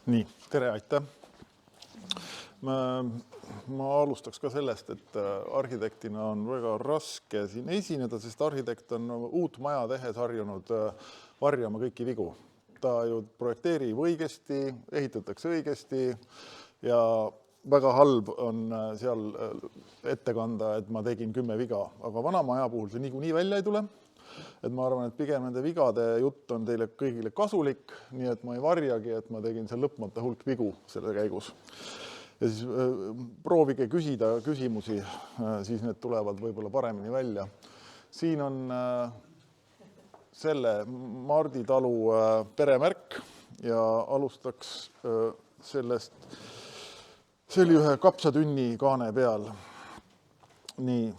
Nii, tere, aitäh. Ma alustaks ka sellest, et arhitektina on väga raske siin esineda, sest arhitekt on uut maja tehes harjunud varjama kõiki vigu. Ta ju projekteerib õigesti, ehitatakse õigesti ja väga halb on seal ette kanda, et ma tegin 10 viga, aga vana maja puhul see niikuinii välja ei tule. Et ma arvan, et pigem nende vigade jutt on teile kõigile kasulik, nii et ma ei varjagi, et ma tegin seal lõpmata hulk vigu selle käigus. Ja siis proovige küsida küsimusi, siis need tulevad võib-olla paremini välja. Siin on selle Mardi talu peremärk ja alustaks sellest, see oli ühe kapsatünni kaane peal. Nii.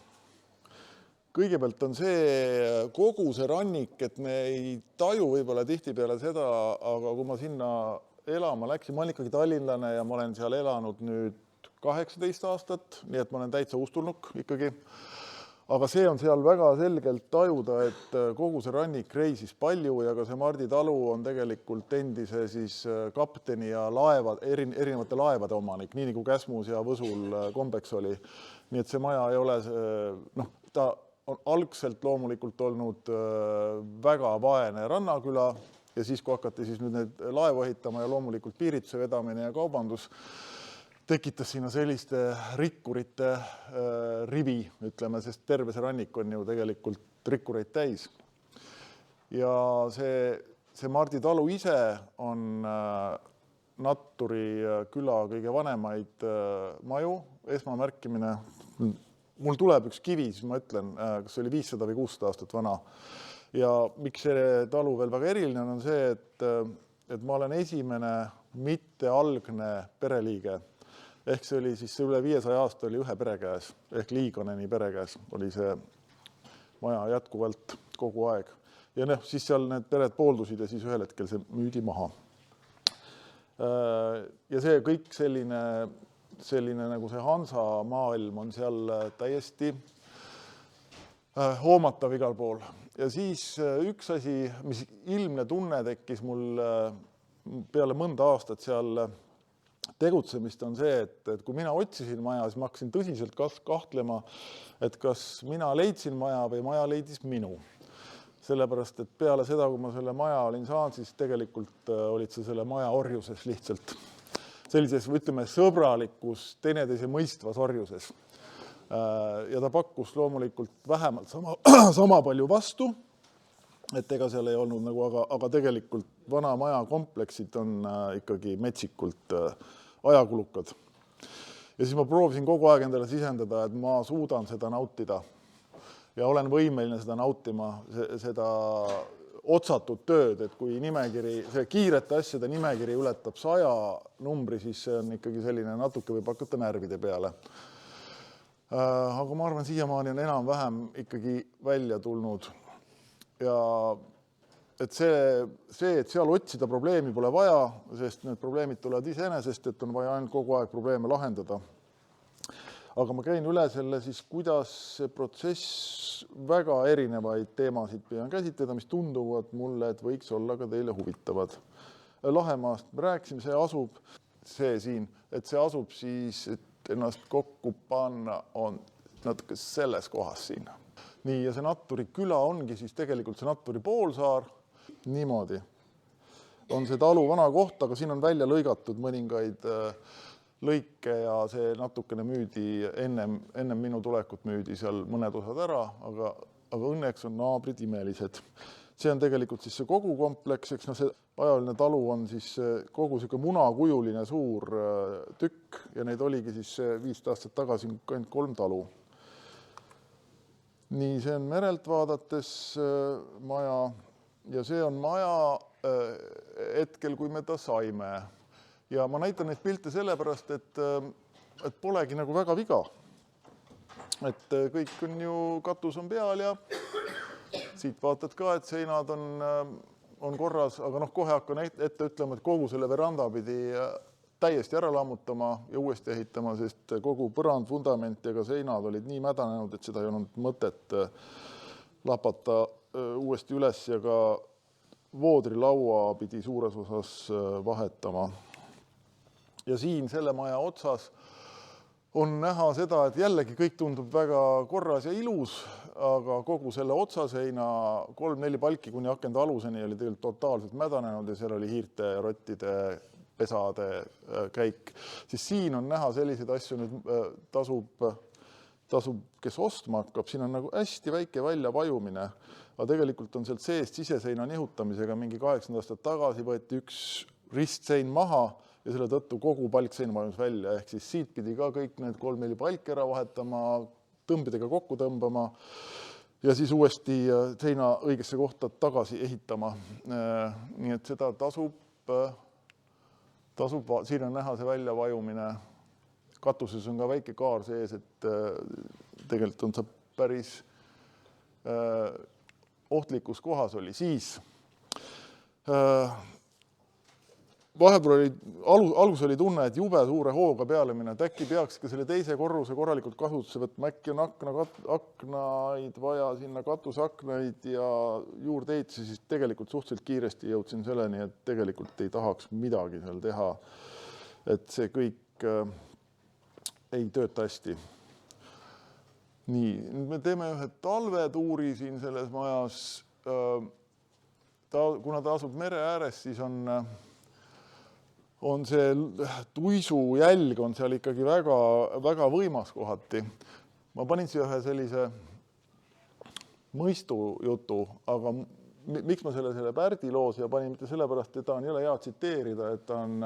Kõigepealt on see kogu see rannik, et me ei taju võib-olla tihtipeale seda, aga kui ma sinna elama läksin, ma olen ikkagi tallinlane ja ma olen seal elanud nüüd 18 aastat, nii et ma olen täitsa uustulnuk ikkagi. Aga see on seal väga selgelt tajuda, et kogu see rannik reisis palju ja ka see Mardi talu on tegelikult endise siis kapteni ja erinevate laevade omanik, nii nagu Käsmus ja Võsul kombeks oli. Nii et see maja ei ole, ta on algselt loomulikult olnud väga vaene rannaküla ja siis, kui hakati siis nüüd need laevu ehitama ja loomulikult piirituse vedamine ja kaubandus, tekitas sinna selliste rikkurite rivi, ütleme, sest terve see rannik on ju tegelikult rikkureid täis. Ja see Mardi talu ise on Natturi küla kõige vanemaid maju, esmamärkimine. Mul tuleb üks kivi, siis ma ütlen, kas see oli 500 või 600 aastat vana. Ja miks see talu veel väga eriline on see, et ma olen esimene mittealgne pereliige. Ehk see oli siis üle 500 aasta oli ühe pere käes, ehk Liigoneni pere käes oli see maja jätkuvalt kogu aeg. Ja siis seal need pered pooldusid ja siis ühel hetkel see müüdi maha. Ja see kõik selline nagu see Hansa maailm on seal täiesti hoomatav igal pool. Ja siis üks asi, mis ilmne tunne tekkis mul peale mõnda aastat seal tegutsemist on see, et kui mina otsisin maja, siis ma hakkasin tõsiselt kahtlema, et kas mina leidsin maja või maja leidis minu. Sellepärast, et peale seda, kui ma selle maja olin saanud, siis tegelikult olid see selle maja orjuses lihtsalt. Sellises, ütleme, sõbralikus, teineteise mõistvas orjuses. Ja ta pakkus loomulikult vähemalt sama palju vastu, et ega seal ei olnud nagu, aga tegelikult vana maja kompleksid on ikkagi metsikult ajakulukad. Ja siis ma proovisin kogu aeg endale sisendada, et ma suudan seda nautida ja olen võimeline seda nautima, seda otsatud tööd, et kui nimekiri, see kiirete asjade nimekiri ületab 100 numbri, siis see on ikkagi selline natuke võib hakata närvide peale. Aga ma arvan, siiamaani on enam-vähem ikkagi välja tulnud. Ja et et seal otsida probleemi pole vaja, sest need probleemid tulevad iseenesest, et on vaja ainult kogu aeg probleeme lahendada. Aga ma käin üle selle siis, kuidas see protsess väga erinevaid teemasid püüan käsitleda, mis tunduvad mulle, et võiks olla ka teile huvitavad. Lahemaast me rääkisime, see asub siis, et ennast kokku panna on natuke selles kohas siin. Nii, ja see Natturi küla ongi siis tegelikult see Natturi poolsaar. Niimoodi on see talu vana koht, aga siin on välja lõigatud mõningaid lõike ja see natukene müüdi ennem minu tulekut müüdi seal mõned osad ära, aga õnneks on naabrid imelised. See on tegelikult siis see kogu kompleks, eks see ajaline talu on siis kogu selline munakujuline suur tükk ja neid oligi siis 5 aastat tagasi ainult 3 talu. Nii, see on merelt vaadates maja ja see on maja hetkel, kui me ta saime. Ja ma näitan neid pilte sellepärast, et polegi nagu väga viga. Et kõik on ju, katus on peal ja siit vaatad ka, et seinad on korras, aga kohe hakkan ette ütlema, et kogu selle veranda pidi täiesti ära lammutama ja uuesti ehitama, sest kogu põrand, fundament ja ka seinad olid nii mädanenud, et seda ei olnud mõtet lapata uuesti üles ja ka voodrilaua pidi suures osas vahetama. ja siin selle maja otsas on näha seda, et jällegi kõik tundub väga korras ja ilus, aga kogu selle otsaseina 3-4 palki kuni akende aluseni oli tegelikult totaalselt mädanenud ja seal oli hiirte ja rottide pesade käik. Siis siin on näha selliseid asju, nüüd tasub, kes ostma hakkab, siin on nagu hästi väike väljavajumine, aga tegelikult on sealt seest siseseina nihutamisega mingi 8 aastat tagasi võeti üks ristsein maha ja selle tõttu kogu palksein vajus välja, ehk siis siit pidi ka kõik need 3-4 palki ära vahetama, tõmbidega kokku tõmbama ja siis uuesti seina õigesse kohta tagasi ehitama. Nii et seda tasub, siin on näha see väljavajumine. Katuses on ka väike kaar sees, et tegelikult on see päris ohtlikus kohas oli. Siis vahepeal oli, algus oli tunne, et jube suure hooga peale minna, et äkki peaks ka selle teise korruse korralikult kasutusse võtma, äkki on aknaid vaja, sinna katusaknaid ja juurde ehitisi, siis tegelikult suhteliselt kiiresti jõudsin selleni, et tegelikult ei tahaks midagi seal teha, et see kõik ei tööta hästi. Nii, me teeme ühe talvetuuri siin selles majas. Kuna ta asub mere ääres, siis on see tuisu jälg on seal ikkagi väga, väga võimas kohati. Ma panin siia ühe sellise mõistu jutu, aga miks ma selle Pärdi loos ja panin mitte sellepärast, et ta on jälle hea tsiteerida, et ta on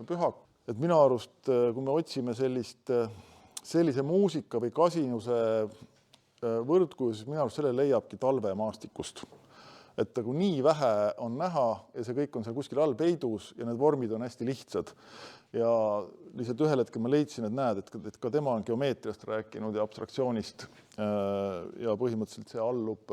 pühak. Et minu arust, kui me otsime sellise muusika või kasinuse võrdkuju, siis minu arust selle leiabki talvemaastikust. Et kui nii vähe on näha ja see kõik on seal kuskil all peidus ja need vormid on hästi lihtsad. Ja lihtsalt ühel hetkel ma leidsin, et näed, et ka tema on geomeetriast rääkinud ja abstraktsioonist ja põhimõtteliselt see allub.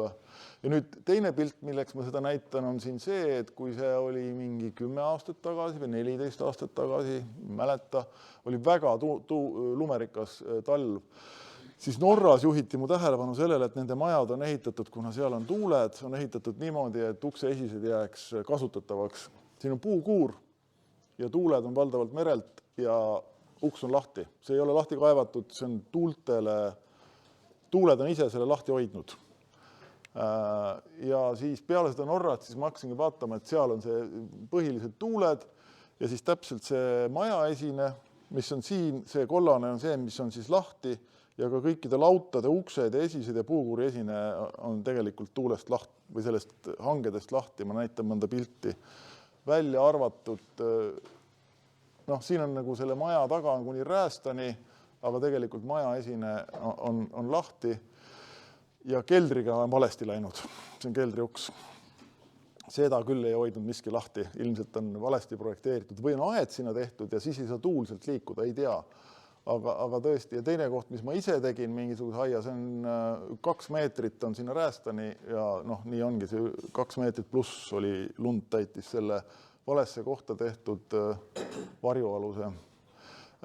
Ja nüüd teine pilt, milleks ma seda näitan, on siin see, et kui see oli mingi 10 aastat tagasi või 14 aastat tagasi, mäleta, oli väga lumerikas talv. Siis Norras juhiti mu tähelepanu sellele, et nende majad on ehitatud, kuna seal on tuuled, on ehitatud niimoodi, et ukse esised jääks kasutatavaks. Siin on puukuur ja tuuled on valdavalt merelt ja uks on lahti. See ei ole lahti kaevatud, see on tuuled on ise selle lahti hoidnud. Ja siis peale seda Norrat siis ma hakkasingi vaatama, et seal on see põhilised tuuled ja siis täpselt see maja esine, mis on siin, see kollane on see, mis on siis lahti ja ka kõikide lautade uksed ja esised ja puukuuri esine on tegelikult tuulest lahti või sellest hangedest lahti. Ma näitan mõnda pilti välja arvatud. Siin on nagu selle maja taga on kuni räästani, aga tegelikult maja esine on lahti ja keldriga on valesti läinud. See on keldri uks. Seda küll ei hoidnud miski lahti. Ilmselt on valesti projekteeritud või on aed sinna tehtud ja siis ei saa tuul sealt liikuda, ei tea. Aga tõesti, ja teine koht, mis ma ise tegin mingisuguse aia, see on 2 meetrit on sinna räästani ja nii ongi see 2 meetrit pluss oli lund täitis selle valesse kohta tehtud varjualuse.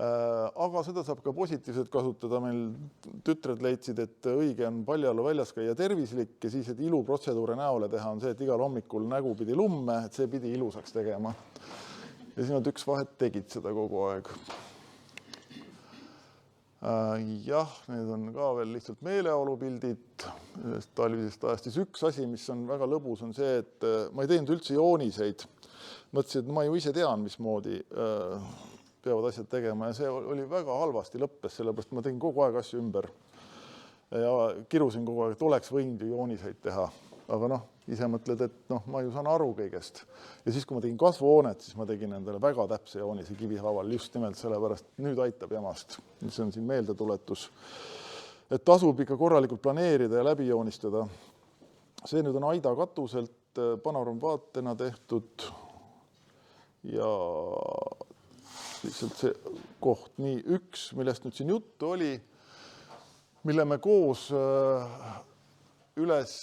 Aga seda saab ka positiivselt kasutada. Meil tütred leidsid, et õige on paljalu väljas käia tervislik ja siis, et iluprotseduure näole teha on see, et igal hommikul nägu pidi lumme, et see pidi ilusaks tegema. Ja siin on üks vahet, tegid seda kogu aeg. Jah, need on ka veel lihtsalt meeleolupildid talvisest ajast. Siis üks asi, mis on väga lõbus, on see, et ma ei teinud üldse jooniseid. Mõtlesin, et ma ju ise tean, mismoodi peavad asjad tegema ja see oli väga halvasti lõppes, sellepärast ma tegin kogu aeg asju ümber ja kirusin kogu aeg, et oleks võinud ju jooniseid teha. Aga ise mõtled, et ma ju saan aru kõigest. Ja siis, kui ma tegin kasvuhoonet, siis ma tegin endale väga täpse joonise kivihaaval just nimelt sellepärast, nüüd aitab jamast. See on siin meeldetuletus. Et tasub ikka korralikult planeerida ja läbi joonistada. See nüüd on aida katuselt panoramvaatena tehtud ja lihtsalt see koht. Nii, üks, millest nüüd siin juttu oli, mille me koos üles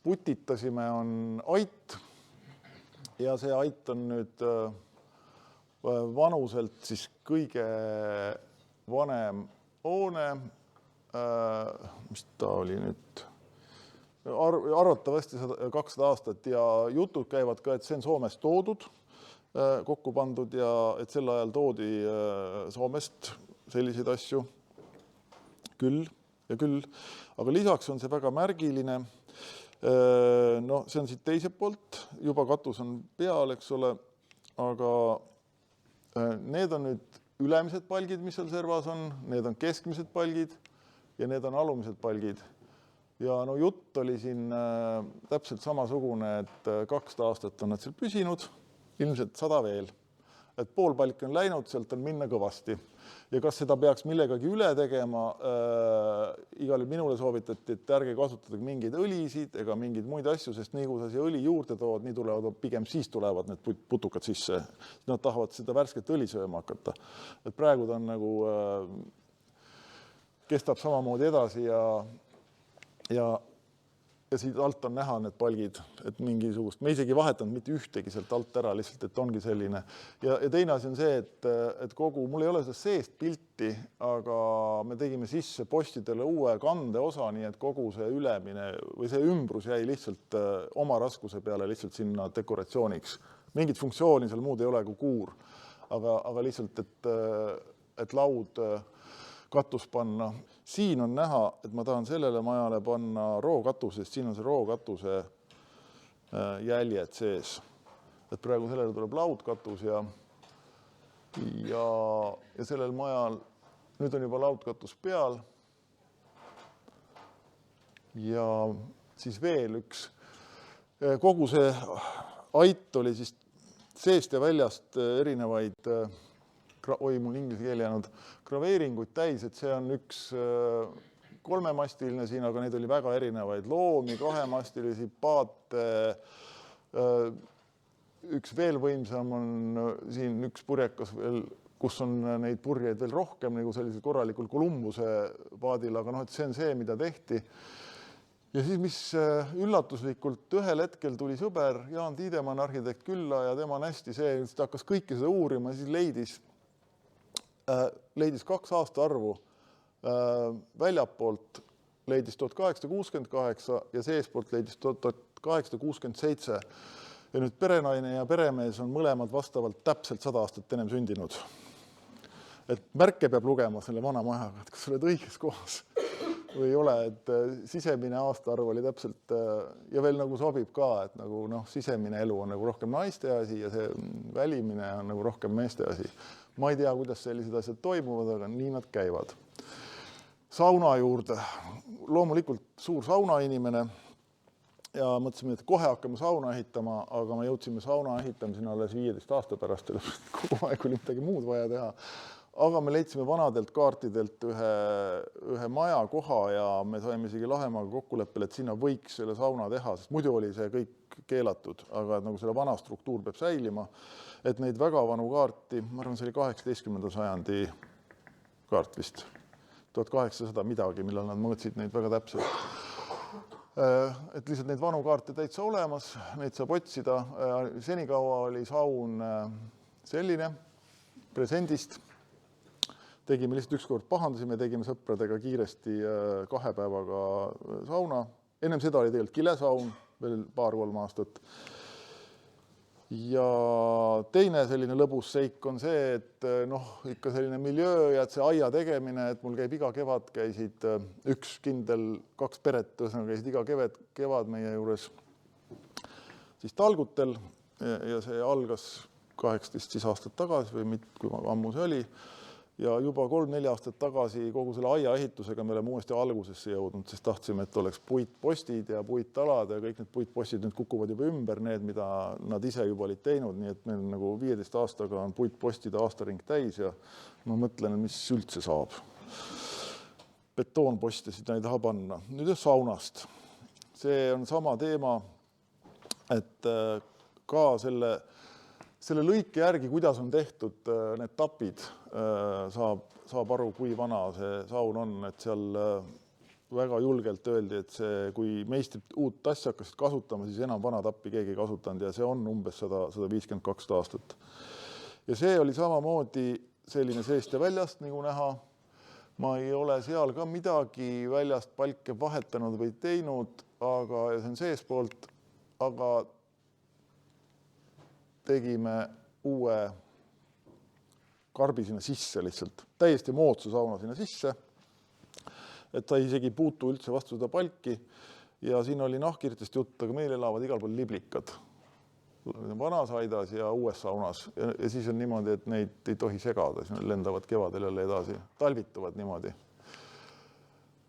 putitasime, on ait ja see ait on nüüd vanuselt siis kõige vanem hoone, mis ta oli nüüd, arvatavasti 200 aastat ja jutud käivad ka, et see on Soomest toodud kokku pandud ja et sel ajal toodi Soomest selliseid asju küll ja küll, aga lisaks on see väga märgiline. No see on siit teise poolt, juba katus on peal, eks ole, aga need on nüüd ülemised palgid, mis seal servas on, need on keskmised palgid ja need on alumised palgid. Ja no jutt oli siin täpselt samasugune, et 200 aastat on nad seal püsinud, ilmselt 100 veel. Et pool palki on läinud, sealt on minna kõvasti. Ja kas seda peaks millegagi üle tegema, igal minule soovitati, et ärge kasutada mingeid õlisid ega mingeid muid asju, sest nii kui sa siia õli juurde tood, nii tulevad, pigem siis tulevad need putukad sisse. Nad tahavad seda värsket õli sööma hakata. Et praegu ta on nagu, kestab samamoodi edasi ja siit alt on näha need palgid, et mingisugust, me isegi vahetanud mitte ühtegi sealt alt ära, lihtsalt, et ongi selline. Ja teine asi on see, et kogu, mul ei ole seda seest pilti, aga me tegime sisse postidele uue kandeosa, nii et kogu see ülemine või see ümbrus jäi lihtsalt oma raskuse peale lihtsalt sinna dekoratsiooniks. Mingit funktsiooni seal muud ei ole kui kuur, aga lihtsalt, et laud katus panna. Siin on näha, et ma tahan sellele majale panna rookatusest, siin on see rookatuse jäljed sees. Et praegu sellele tuleb laudkatus ja sellel majal, nüüd on juba laudkatus peal. Ja siis veel üks, kogu see ait oli siis seest ja väljast erinevaid mul inglise keel jäänud graveeringuid täis, et see on üks kolmemastiline siin, aga neid oli väga erinevaid loomi, kahemastilisi, paate, üks veel võimsam on siin üks purjekas veel, kus on neid purjeid veel rohkem, nagu sellisel korralikul Kolumbuse paadil, aga noh, et see on see, mida tehti. Ja siis, mis üllatuslikult ühel hetkel tuli sõber Jaan Tiidemann, arhitekt külla ja tema on hästi see, ta hakkas kõike seda uurima, siis leidis 2 aastaarvu väljapoolt leidis 1868 ja seespoolt leidis 1867. Ja nüüd perenaine ja peremees on mõlemad vastavalt täpselt 100 aastat ennem sündinud. Et märke peab lugema selle vana majaga, et kas oled õiges kohas või ei ole, et sisemine aastaarv oli täpselt ja veel nagu sobib ka, et nagu sisemine elu on nagu rohkem naiste asi ja see välimine on nagu rohkem meeste asi. Ma ei tea, kuidas sellised asjad toimuvad, aga nii nad käivad. Sauna juurde. Loomulikult suur saunainimene ja mõtlesime, et kohe hakkame sauna ehitama, aga me jõudsime sauna ehitamisena alles 15 aasta pärast, kogu aeg oli midagi muud vaja teha. Aga me leidsime vanadelt kaartidelt ühe maja koha ja me saime isegi Lahemaaga kokkuleppele, et sinna võiks selle sauna teha, sest muidu oli see kõik keelatud, aga nagu selle vana struktuur peab säilima. Et neid väga vanu kaarti, ma arvan, see oli 18. sajandi kaart vist, 1800 midagi, millal nad mõõtsid neid väga täpselt. Et lihtsalt neid vanu kaarte täitsa olemas, neid saab otsida. Senikaua oli saun selline presendist. Tegime lihtsalt ükskord pahandusime, tegime sõpradega kiiresti 2 päevaga sauna. Ennem seda oli tegelikult kilesaun, veel 2-3 aastat. Ja teine selline lõbus seik on see, et ikka selline miljöö ja see aia tegemine, et mul käib iga kevad, käisid üks kindel 2 peret, käisid iga kevad meie juures siis talgutel ja see algas 18 aastat tagasi või kui ammu see oli. Ja juba 3-4 aastat tagasi kogu selle aia ehitusega me oleme uuesti algusesse jõudnud, sest tahtsime, et oleks puitpostid ja puittalad ja kõik need puitpostid nüüd kukuvad juba ümber, need, mida nad ise juba olid teinud, nii et meil nagu 15 aastaga on puitpostide aastaring täis ja ma mõtlen, mis üldse saab. Betoonposte seda ei taha panna. Nüüd saunast. See on sama teema, et ka selle lõike järgi, kuidas on tehtud need tapid, saab aru, kui vana see saun on, et seal väga julgelt öeldi, et kui meistrid uut asja hakkasid kasutama, siis enam vana tappi keegi ei kasutanud ja see on umbes 152 aastat. Ja see oli samamoodi selline seest ja väljast, nagu näha. Ma ei ole seal ka midagi väljast palke vahetanud või teinud, ja see on seespoolt, aga tegime uue karbi sinna sisse lihtsalt, täiesti moodsa sauna sinna sisse, et ta isegi ei puutu üldse vastu seda palki ja siin oli nahkhiirtest jutt, aga meil elavad igal pool liblikad. Vanas aidas ja uues saunas ja siis on niimoodi, et neid ei tohi segada, siis nad lendavad kevadel jälle edasi, talvituvad niimoodi.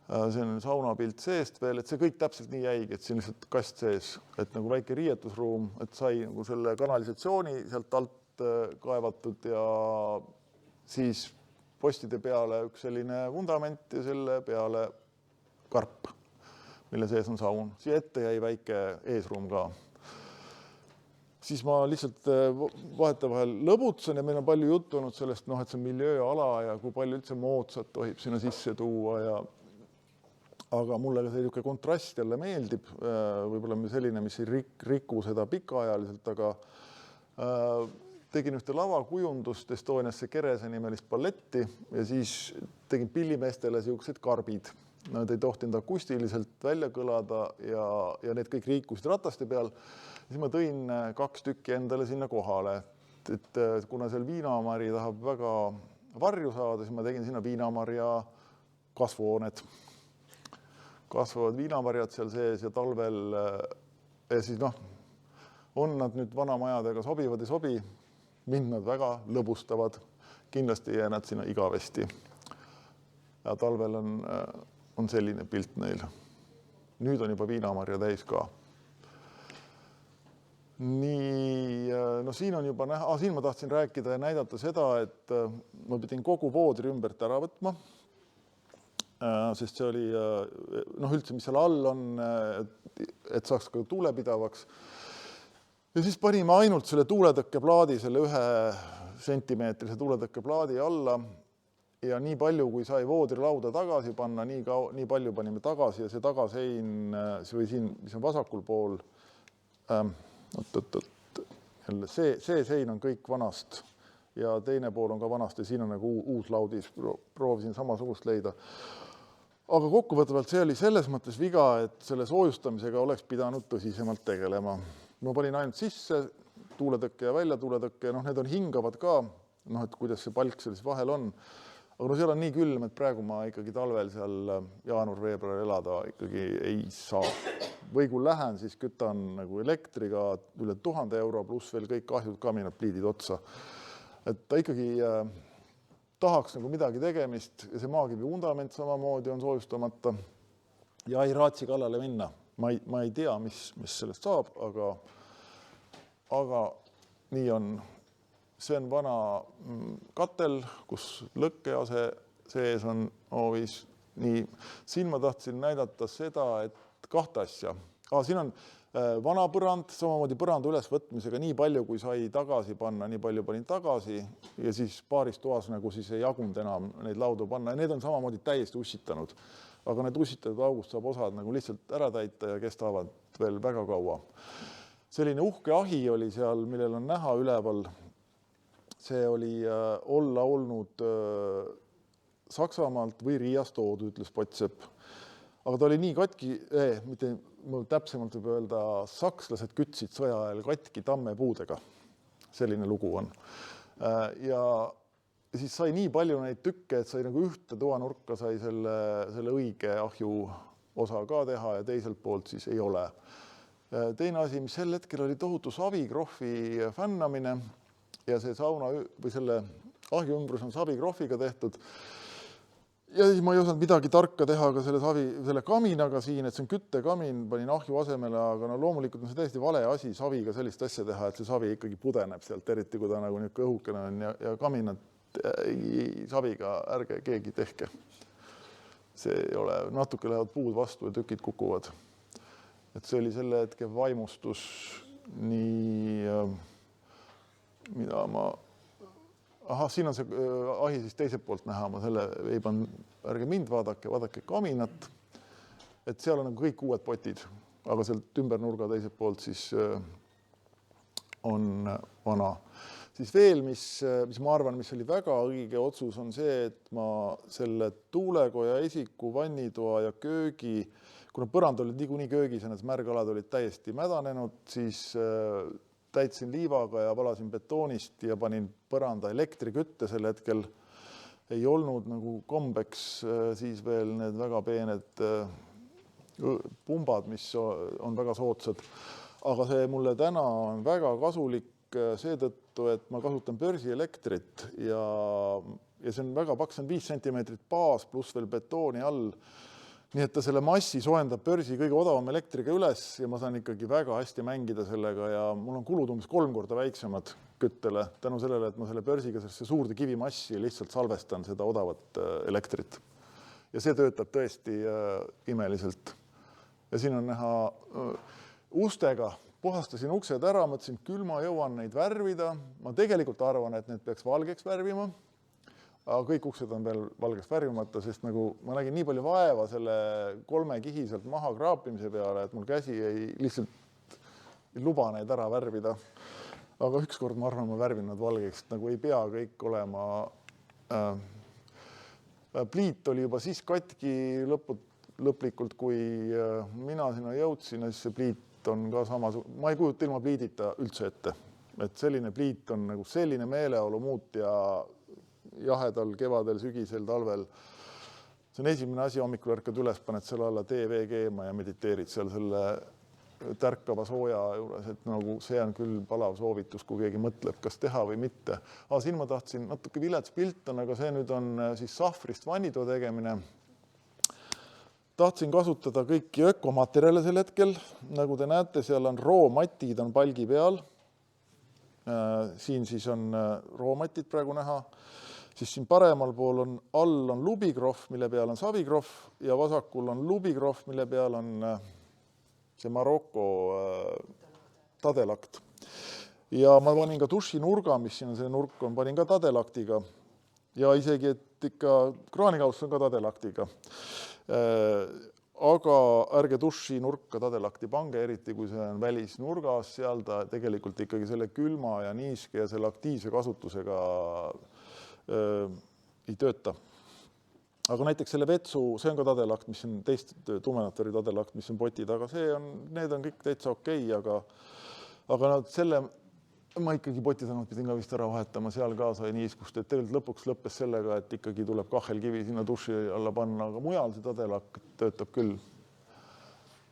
See on saunapilt seest veel, et see kõik täpselt nii jäigi, et siin lihtsalt kast sees, et nagu väike riietusruum, et sai nagu selle kanalisatsiooni sealt alt kaevatud ja siis postide peale üks selline vundament ja selle peale karp, mille sees on saun. Siia ette jäi väike eesruum ka. Siis ma lihtsalt vahetevahel lõbutsen ja meil on palju juttu olnud sellest, et see on miljööala ja kui palju üldse moodsat tohib sinna sisse tuua aga mulle ka see kontrast jälle meeldib, võib-olla selline, mis ei riku seda pikaajaliselt, aga tegin ühte lavakujundust Estoniasse Kerese nimelist balletti ja siis tegin pillimeestele siuksed karbid. Nad ei tohtinud akustiliselt välja kõlada ja need kõik riikusid rataste peal. Siis ma tõin 2 tükki endale sinna kohale, et kuna seal viinamari tahab väga varju saada, siis ma tegin sinna viinamarja kasvuhooned. Kasvavad viinamarjad seal sees ja talvel ja siis on nad nüüd vanamajadega sobivad ja sobi, mind nad väga lõbustavad, kindlasti ei jää nad sinna igavesti. Ja talvel on selline pilt neil. Nüüd on juba viinamarja täis ka. Nii, siin on juba näha, siin ma tahtsin rääkida ja näidata seda, et ma pidin kogu voodri ümbert ära võtma, sest see oli, üldse, mis seal all on, et saaks ka tuulepidavaks. Ja siis panime ainult selle tuuletõkkeplaadi, selle 1 sentimeetrise tuuletõkkeplaadi alla ja nii palju, kui sai voodrilauda tagasi panna, nii palju panime tagasi ja see tagasein, või siin, mis on vasakul pool, see sein on kõik vanast ja teine pool on ka vanast ja siin on nagu uus laudis, proovisin samasugust leida. Aga kokkuvõttavalt see oli selles mõttes viga, et selle soojustamisega oleks pidanud tõsisemalt tegelema. Ma panin ainult sisse tuuletõkke ja välja tuuletõkke, need on hingavad ka, et kuidas see palk selles vahel on. Aga seal on nii külm, et praegu ma ikkagi talvel seal jaanuar-veebruar elada ikkagi ei saa. Või kui lähen, siis kütan nagu elektriga üle 1000 euro pluss veel kõik kahjud kaminad pliidid otsa. Et ta ikkagi tahaks nagu midagi tegemist ja see maakivi vundament samamoodi on soojustamata ja ei raatsi kallale minna. Ma ei tea, mis sellest saab, aga nii on. See on vana katel, kus lõkkease sees on hoovis. Nii, siin ma tahtsin näidata seda, et 2 asja. Siin on vana põrand, samamoodi põranda ülesvõtmisega nii palju, kui sai tagasi panna, nii palju panin tagasi ja siis paaris toas nagu siis ei jagunud enam neid laudu panna ja need on samamoodi täiesti ussitanud. Aga need ussitatud august saab osad nagu lihtsalt ära täita ja kestavad veel väga kaua. Selline uhke ahi oli seal, millel on näha üleval. See oli olla olnud Saksamaalt või Riiast toodud, ütles Potsepp. Aga ta oli nii katki, mitte täpsemalt võib öelda, sakslased kütsid sõja ajal katki tammepuudega. Selline lugu on. Ja siis sai nii palju neid tükke, et sai nagu ühte toanurka sai selle õige ahju osa ka teha ja teiselt poolt siis ei ole. Teine asi, mis sel hetkel oli tohutu savikrohvi fännamine ja see sauna või selle ahju ümbrus on savikrohviga tehtud. Ja siis ma ei osanud midagi tarka teha ka selle kaminaga siin, et see on küttekamin, panin ahju asemele, aga loomulikult on see täiesti vale asi saviga sellist asja teha, et see savi ikkagi pudeneb sealt, eriti kui ta nagu niisugune õhukene on ja kaminat saviga ärge keegi tehke. See ei ole, natuke lähevad puud vastu ja tükid kukuvad. Et see oli selle hetke vaimustus nii, mida ma... siin on see ahi siis teiselt poolt näha, ma selle ei pannud, ärge mind vaadake kaminat, et seal on kõik uued potid, aga sealt ümber nurga teiselt poolt siis on vana. Siis veel, mis ma arvan, mis oli väga õige otsus, on see, et ma selle tuulekoja esiku, vannitoa ja köögi, kuna põrand olid niikuinii köögis ja need märgalad olid täiesti mädanenud, siis täitsin liivaga ja valasin betoonist ja panin põranda elektrikütte. Sel hetkel ei olnud nagu kombeks siis veel need väga peened pumbad, mis on väga soodsad. Aga see mulle täna on väga kasulik seetõttu, et ma kasutan börsielektrit ja see on väga paks, see on 5 centimeetrit baas pluss veel betooni all. Nii et ta selle massi soojendab börsi kõige odavam elektriga üles ja ma saan ikkagi väga hästi mängida sellega ja mul on kulud umbes 3 korda väiksemad küttele tänu sellele, et ma selle börsiga sellesse suurde kivimassi lihtsalt salvestan seda odavat elektrit. Ja see töötab tõesti imeliselt. Ja siin on näha ustega, puhastasin uksed ära, mõtlesin, küll ma jõuan neid värvida. Ma tegelikult arvan, et need peaks valgeks värvima, aga kõik uksed on veel valgeks värvimata, sest nagu ma nägin nii palju vaeva selle 3 kihi sealt maha kraapimise peale, et mul käsi lihtsalt ei luba neid ära värvida. Aga ükskord ma arvan, ma värvin nad valgeks, nagu ei pea kõik olema. Pliit oli juba siis katki lõplikult, kui mina sinna jõudsin, siis see pliit on ka samasugune. Ma ei kujuta ilma pliidita üldse ette. Et selline pliit on nagu selline meeleolu muutja jahedal, kevadel, sügisel, talvel. See on esimene asi, hommikul ärkad üles, paned selle alla TV keema ja mediteerid seal selle tärkava sooja juures, et nagu see on küll palav soovitus, kui keegi mõtleb, kas teha või mitte. Siin ma tahtsin natuke vilets pilt on, aga see nüüd on siis sahvrist vannitoa tegemine. Tahtsin kasutada kõiki ökomaterjale sel hetkel. Nagu te näete, seal on roomatid on palgi peal. Siin siis on roomatid praegu näha. Siis siin paremal pool all on lubikrohv, mille peal on savikrohv ja vasakul on lubikrohv, mille peal on see Maroko tadelakt. Ja ma panin ka duši nurga, mis siin on see nurk on, panin ka tadelaktiga. Ja isegi, et ikka kraanikauss on ka tadelaktiga. Aga ärge duši nurka tadelakti pange, eriti kui see on välisnurgas, seal ta tegelikult ikkagi selle külma ja niiske ja selle aktiivse kasutusega ei tööta. Aga näiteks selle vetsu, see on ka tadelakt, mis on teist tumenatori tadelakt, mis on poti taga, need on kõik täitsa okei, aga selle ma ikkagi potitanud pidin ka vist ära vahetama, seal ka sai niiskust, et tegelikult lõpuks lõppes sellega, et ikkagi tuleb kahelkivi sinna duši alla panna, aga mujal see tadelak töötab küll.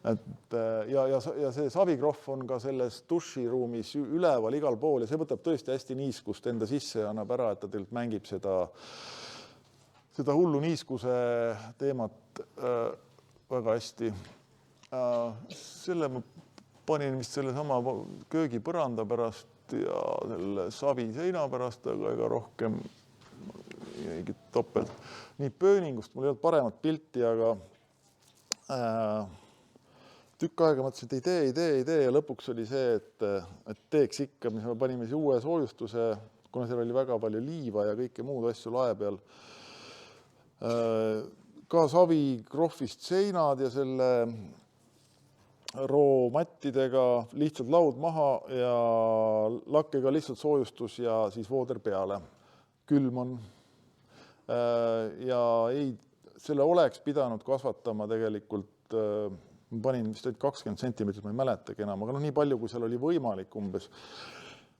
Ja see savikrohv on ka selles duširuumis üleval igal pool ja see võtab tõesti hästi niiskust enda sisse ja annab ära, et ta tegelikult mängib seda hullu niiskuse teemat väga hästi. Selle ma panin vist selle sama köögi põranda pärast ja selle savi seina pärast, aga ega rohkem topelt. Nii pööningust mul ei olnud paremat pilti, aga tükk aega mõtlesin, et ei tee ja lõpuks oli see, et teeks ikka, mis me panime uue soojustuse, kuna seal oli väga palju liiva ja kõike muud asju lae peal. Ka savi krohvist seinad ja selle roomattidega lihtsalt laud maha ja lakkega lihtsalt soojustus ja siis vooder peale. Külm on. Ja selle oleks pidanud kasvatama tegelikult, ma panin vist 20 centimeetrit, ma ei mäletagi enam, aga nii palju, kui seal oli võimalik umbes.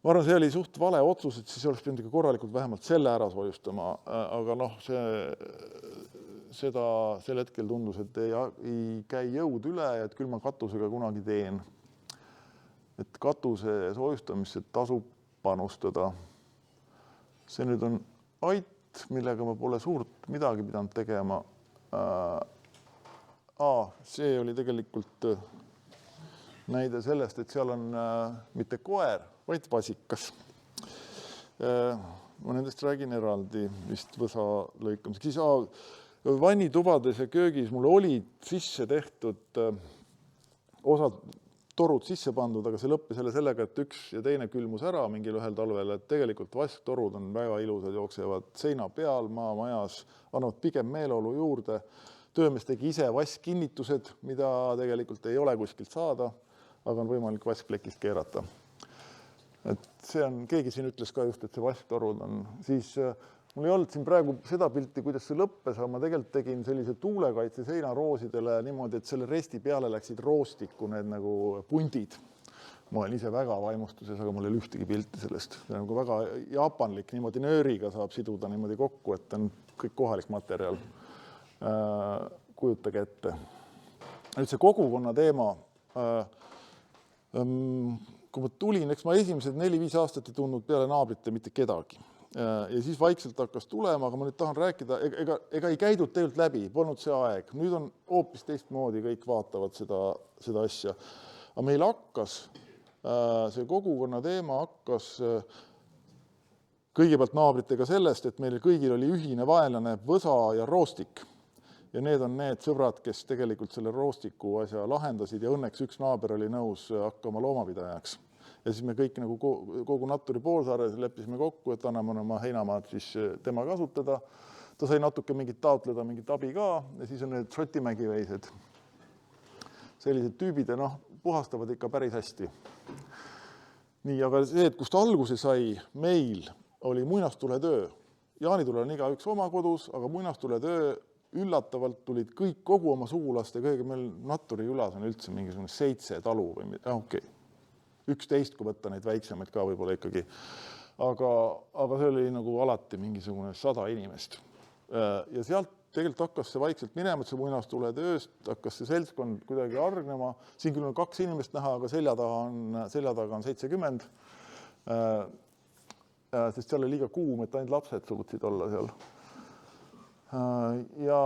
Ma arvan, see oli suht vale otsus, et siis oleks pidanud korralikult vähemalt selle ära soojustama, aga seda sel hetkel tundus, et ei käi jõud üle ja et küll ma katusega kunagi teen. Et katuse soojustamisse tasub panustada. See nüüd on ait, millega ma pole suurt midagi pidanud tegema. See oli tegelikult näide sellest, et seal on mitte koer, vaid vasikas. Ma nendest räägin eraldi vist võsa lõikamiseks. Siis vannitubades ja köögis mul olid sisse tehtud osad torud sisse pandud, aga see lõppes sellega, et üks ja teine külmus ära mingil ühel talvel, et tegelikult vasktorud on väga ilusad, jooksevad seina peal, maamajas, annavad pigem meeleolu juurde. Töömees tegi ise vaskkinnitused, mida tegelikult ei ole kuskilt saada, aga on võimalik vaskplekist keerata. Et see on, keegi siin ütles ka just, et see vasktorud on, siis mul ei olnud siin praegu seda pilti, kuidas see lõppes, aga ma tegelikult tegin sellise tuulekaitse seinaroosidele niimoodi, et selle resti peale läksid roostikku need nagu pundid. ma olen ise väga vaimustuses, aga mul ei ole ühtegi pilti sellest. See on nagu väga jaapanlik, niimoodi nööriga saab siduda niimoodi kokku, et on kõik kohalik materjal. Kujutage ette. Nüüd see kogukonna teema, kui ma tulin, eks ma esimesed 4-5 aastat ei tundnud peale naabrite mitte kedagi. Ja siis vaikselt hakkas tulema, aga ma nüüd tahan rääkida, ega ei käidud tegelikult läbi, polnud see aeg. Nüüd on hoopis teistmoodi, kõik vaatavad seda asja. Aga meil hakkas, see kogukonna teema hakkas kõigepealt naabritega sellest, et meil kõigil oli ühine vaenlane võsa ja roostik. Ja need on need sõbrad, kes tegelikult selle roostiku asja lahendasid ja õnneks üks naaber oli nõus hakkama loomapidajaks. Ja siis me kõik nagu kogu Natturi poolsaares leppisime kokku, et anname oma heinamaad siis tema kasutada. Ta sai natuke mingit taotleda, mingit abi ka ja siis on need Šotimägiveised. Sellised tüübid ja puhastavad ikka päris hästi. Nii, aga see, et kust alguse sai, meil oli muinastuletöö. Jaanitule on igaüks oma kodus, aga muinastuletöö üllatavalt tulid kõik kogu oma sugulaste, kõige meil Natturi külas on üldse mingisugune 7 talu või okei. 11, kui võtta neid väiksemaid ka võib-olla ikkagi. Aga see oli nagu alati mingisugune 100 inimest. Ja sealt tegelikult hakkas see vaikselt minema, et see muinastuletööst hakkas see seltskond kuidagi argnema. Siin küll on 2 inimest näha, aga selja taga on 70. Sest seal oli liiga kuum, et ainult lapsed suutsid olla seal. Ja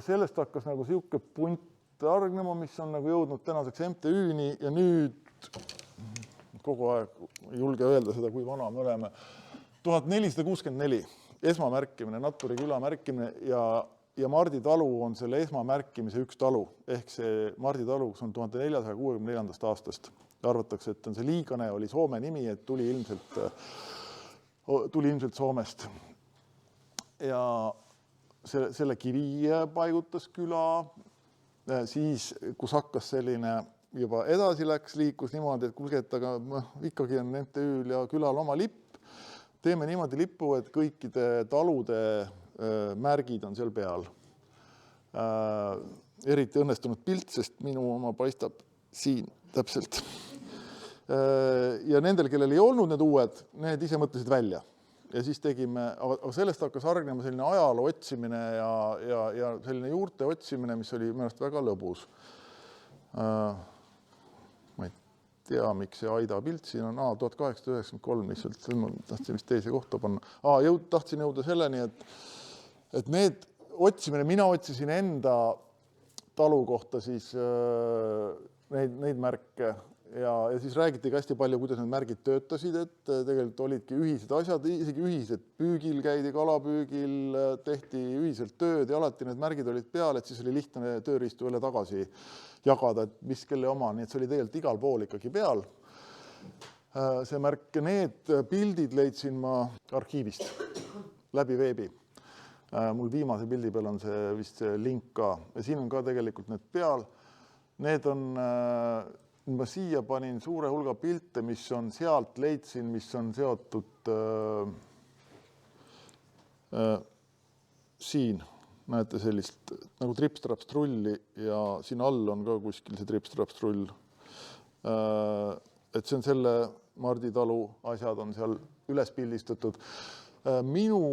sellest hakkas nagu siuke punt argnema, mis on nagu jõudnud tänaseks MTÜ-ni ja nüüd kogu aeg julge öelda seda, kui vana me oleme. 1464 esmamärkimine, Natturi küla märkimine ja Mardi talu on selle esmamärkimise üks talu. Ehk see Mardi talu, kus on 1464. aastast. Arvatakse, et on see Liigane, oli Soome nimi, et tuli ilmselt Soomest. Ja selle kivi paigutas küla, siis kus hakkas selline juba edasi liikus niimoodi, et kuulge, et aga ikkagi on MTÜ-l ja külal oma lipp. Teeme niimoodi lippu, et kõikide talude märgid on seal peal. Eriti õnnestunud pilt, sest minu oma paistab siin täpselt. Ja nendel, kellel ei olnud need uued, need ise mõtlesid välja. Ja siis tegime, aga sellest hakkas argnema selline ajaloo otsimine ja selline juurte otsimine, mis oli minu arust väga lõbus. Ma ei tea, miks see Aida pilt siin on. 1893 lihtsalt, ma tahtsin vist teise kohta panna. Tahtsin jõuda selleni, et need otsimine, mina otsisin enda talu kohta siis neid märke ja siis räägiti ka hästi palju, kuidas need märgid töötasid, et tegelikult olidki ühised asjad, isegi ühised püügil käidi, kalapüügil tehti ühiselt tööd ja alati need märgid olid peal, et siis oli lihtne tööriistu jälle tagasi jagada, et mis kelle oma, nii et see oli tegelikult igal pool ikkagi peal. See märk, need pildid leidsin ma arhiivist läbi veebi. Mul viimase pildi peal on see vist see link ka ja siin on ka tegelikult need peal. Need on ma siia panin suure hulga pilte, mis on sealt leidsin, mis on seotud siin. Näete sellist nagu tripstrapstrulli ja siin all on ka kuskil see tripstrapstrull. Et see on selle Mardi talu asjad on seal üles pildistatud. Minu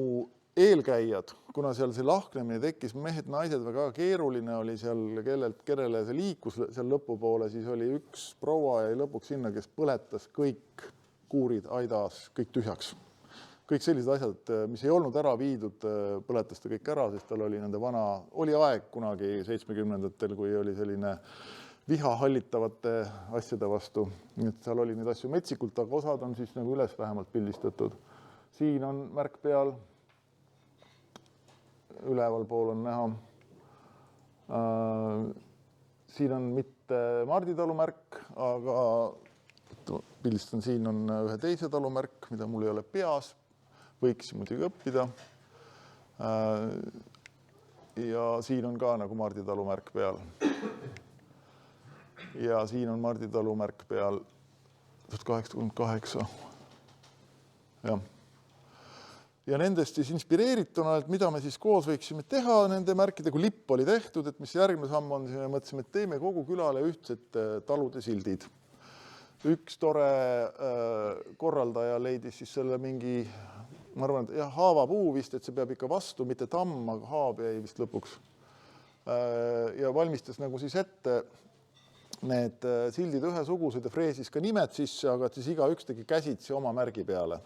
eelkäijad, kuna seal see lahknemine tekkis, mehed, naised, väga keeruline oli seal, kellele see liikus seal lõpupoole, siis oli üks proua ja lõpuks sinna, kes põletas kõik kuurid aidas, kõik tühjaks. Kõik sellised asjad, mis ei olnud ära viidud, põletas ta kõik ära, sest tal oli nende oli aeg kunagi 70-ndatel, kui oli selline viha hallitavate asjade vastu. Nii et seal oli neid asju metsikult, aga osad on siis nagu üles vähemalt pildistatud. Siin on märk peal. Üleval pool on näha. Siin on mitte Mardi talumärk, aga pildistan, siin on ühe teise talumärk, mida mul ei ole peas. Võiks muidugi õppida. Ja siin on ka nagu Mardi talumärk peal. Ja siin on Mardi talumärk peal 1838. Jah. Ja nendest siis inspireerituna, et mida me siis koos võiksime teha nende märkide, kui lipp oli tehtud, et mis järgmine samm on, siis me mõtlesime, et teeme kogu külale ühtsed talud ja sildid. üks tore korraldaja leidis siis selle mingi, ma arvan, et haavapuu vist, et see peab ikka vastu, mitte tamm, aga haav jäi vist lõpuks. Ja valmistas nagu siis ette need sildid ühesugused ja freesis ka nimed sisse, aga siis igaüks tegi käsitsi oma märgi peale.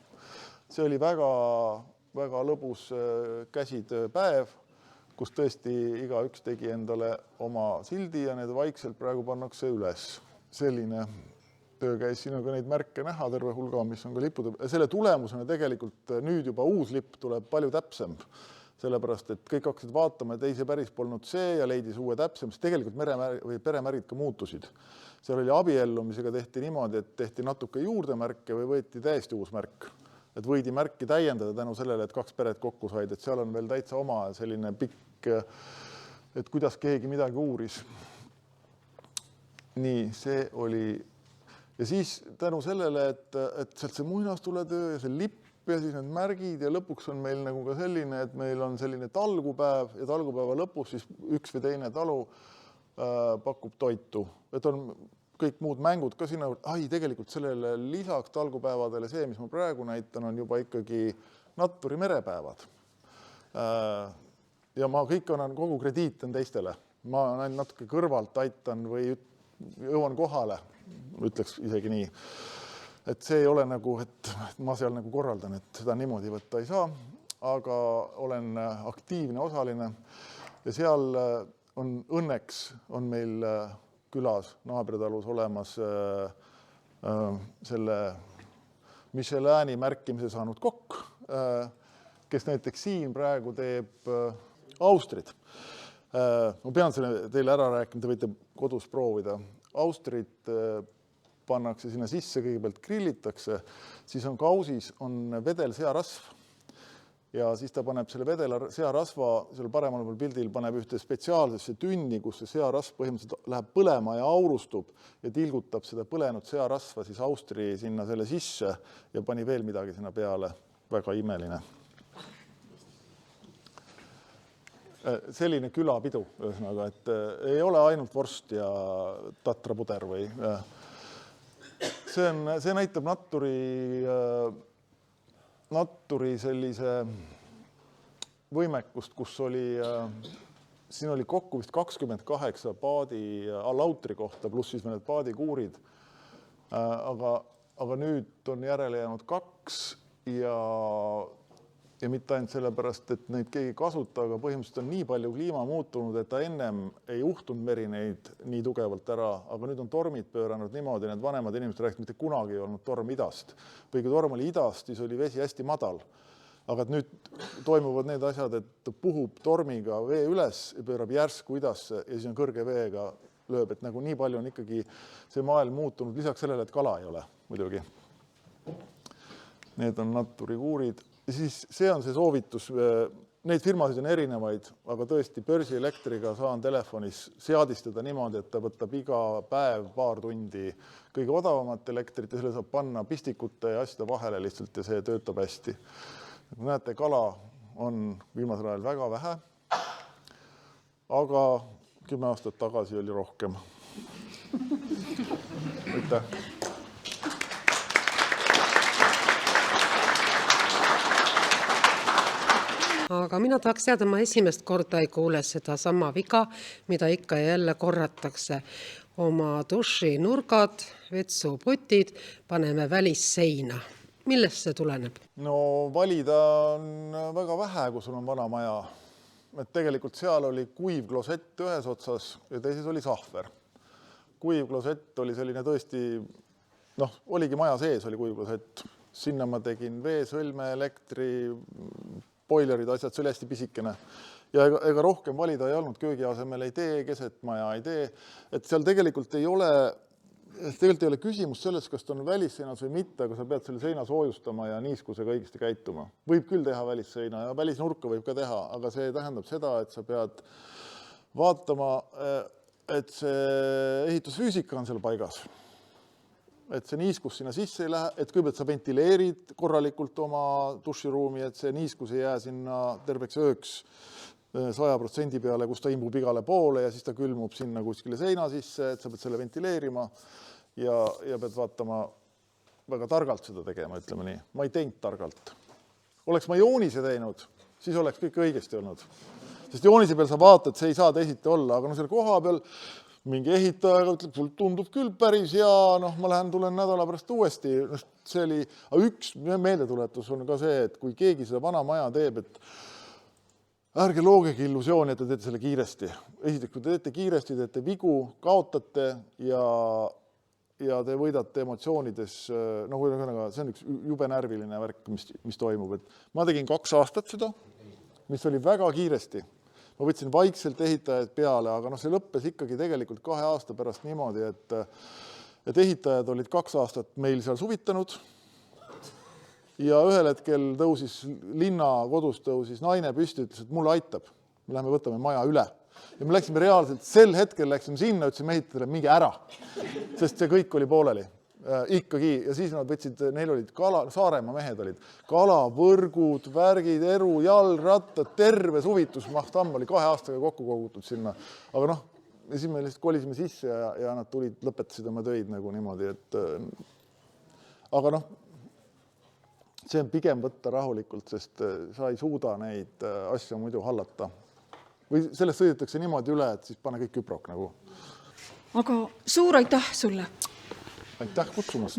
See oli väga, väga lõbus käsitööpäev, kus tõesti igaüks tegi endale oma sildi ja need vaikselt praegu pannakse üles. Selline töö käis, siin on ka neid märke näha terve hulga, mis on ka lipud. Selle tulemusena tegelikult nüüd juba uus lipp tuleb palju täpsem, sellepärast, et kõik hakkasid vaatama, et ei, see päris polnud see ja leidis uue täpsem, sest tegelikult peremärgid ka muutusid. Seal oli abiellumisega tehti niimoodi, et tehti natuke juurdemärke või võeti täiesti uus märk. Et võidi märki täiendada tänu sellele, et kaks peret kokku said, et seal on veel täitsa oma selline pikk, et kuidas keegi midagi uuris. Nii, see oli. Ja siis tänu sellele, et sealt see muinastuletöö ja see lipp ja siis need märgid ja lõpuks on meil nagu ka selline, et meil on selline talgupäev ja talgupäeva lõpus siis üks või teine talu pakub toitu. Et on kõik muud mängud ka sinna, tegelikult sellele lisaks talgupäevadele see, mis ma praegu näitan, on juba ikkagi Natturi merepäevad. Ja ma kõik annan kogu krediitan teistele. Ma natuke kõrvalt aitan või jõuan kohale, ütleks isegi nii. Et see ei ole nagu, et ma seal nagu korraldan, et seda niimoodi võtta ei saa, aga olen aktiivne osaline ja seal on õnneks on meil külas naabritalus olemas selle Michelini märkimise saanud kokk, kes näiteks siin praegu teeb austrid. Ma pean selle teile ära rääkima, te võite kodus proovida. Austrid pannakse sinna sisse, kõigepealt grillitakse, siis on kausis on vedel searasv ja siis ta paneb selle vedela searasva, selle paremal pildil paneb ühte spetsiaalsesse tünni, kus see searasv põhimõtteliselt läheb põlema ja aurustub ja tilgutab seda põlenud searasva siis austri sinna selle sisse ja pani veel midagi sinna peale. Väga imeline. Selline külapidu, ühesõnaga, et ei ole ainult vorst ja tatrapuder või see näitab Natturi sellise võimekust, kus siin oli kokku vist 28 paadi lautri kohta, pluss siis need paadikuurid. Aga nüüd on järele jäänud 2 ja mitte ainult sellepärast, et neid keegi kasuta, aga põhimõtteliselt on nii palju kliima muutunud, et ta ennem ei uhtunud meri neid nii tugevalt ära, aga nüüd on tormid pööranud niimoodi, need vanemad inimesed rääkisid, mitte kunagi ei olnud torm idast. Või kui torm oli idast, siis oli vesi hästi madal. Aga nüüd toimuvad need asjad, et puhub tormiga vee üles ja pöörab järsku idasse ja siis on kõrge veega lööb, et nagu nii palju on ikkagi see maailm muutunud, lisaks sellele, et kala ei ole muidugi. Need on Natturi kuurid. Ja siis see on see soovitus. Neid firmasid on erinevaid, aga tõesti börsielektriga saan telefonis seadistada niimoodi, et ta võtab iga päev paar tundi kõige odavamat elektrit ja selle saab panna pistikute ja asjade vahele lihtsalt ja see töötab hästi. Näete, kala on viimasel ajal väga vähe, aga 10 aastat tagasi oli rohkem. Aitäh! Aga mina tahaks teada, ma esimest korda ei kuule seda sama viga, mida ikka ja jälle korratakse. Oma duši nurgad, vetsupotid paneme välisseina. Millest see tuleneb? No valida on väga vähe, kui sul on vana maja. Et tegelikult seal oli kuiv klosett ühes otsas ja teises oli sahver. Kuiv klosett oli selline tõesti, oligi maja sees oli kuiv klosett. Sinna ma tegin veesõlme, elektri, boilerid, asjad, see oli hästi pisikene. Ja ega rohkem valida ei olnud, köögi asemel ei tee, keset maja ei tee. Et seal tegelikult ei ole küsimus sellest, kas ta on välisseinas või mitte, aga sa pead selle seina soojustama ja niiskusega õigesti käituma. Võib küll teha välisseina ja välisnurka võib ka teha, aga see tähendab seda, et sa pead vaatama, et see ehitusfüüsika on seal paigas. Et see niiskus sinna sisse ei lähe, et kõigepealt sa ventileerid korralikult oma duširuumi, et see niiskus ei jää sinna terveks ööks 100% peale, kus ta imbub igale poole ja siis ta külmub sinna kuskile seina sisse, et sa pead selle ventileerima. ja pead vaatama väga targalt seda tegema, ütleme nii. Ma ei teinud targalt. Oleks ma joonise teinud, siis oleks kõik õigesti olnud. Sest joonise peal sa vaatad, see ei saa teisiti olla, aga selle koha peal mingi ehitajaga ütleb, sul tundub küll päris hea, ma tulen nädala pärast uuesti. See oli, üks meeldetuletus on ka see, et kui keegi seda vana maja teeb, et ärge loogegi illusiooni, et te teete selle kiiresti. Esiteks, kui te teete kiiresti, teete vigu, kaotate ja te võidate emotsioonides, see on üks jube närviline värk, mis toimub. Ma tegin 2 aastat seda, mis oli väga kiiresti. Ma võtsin vaikselt ehitajad peale, aga see lõppes ikkagi tegelikult 2 aasta pärast niimoodi, et ehitajad olid 2 aastat meil seal suvitanud ja ühel hetkel tõusis linna kodus tõusis naine püsti, ütles, et mulle aitab. Me lähme võtame maja üle. Ja me läksime reaalselt, sel hetkel läksime sinna, ütlesime ehitajale mingi ära, sest see kõik oli pooleli. Ikkagi, ja siis nad võtsid, neil olid Saaremaa mehed olid, kalavõrgud, värgid, eru, jalgrattad, terve suvitusmahtamm oli 2 aastaga kokku kogutud sinna. Aga ja siis me lihtsalt kolisime sisse ja nad tulid, lõpetasid oma töid nagu niimoodi, et aga see on pigem võtta rahulikult, sest sa ei suuda neid asju muidu hallata. Või sellest sõidetakse niimoodi üle, et siis pane kõik küprok nagu. Aga suur aitäh sulle! Aitäh kutsumast!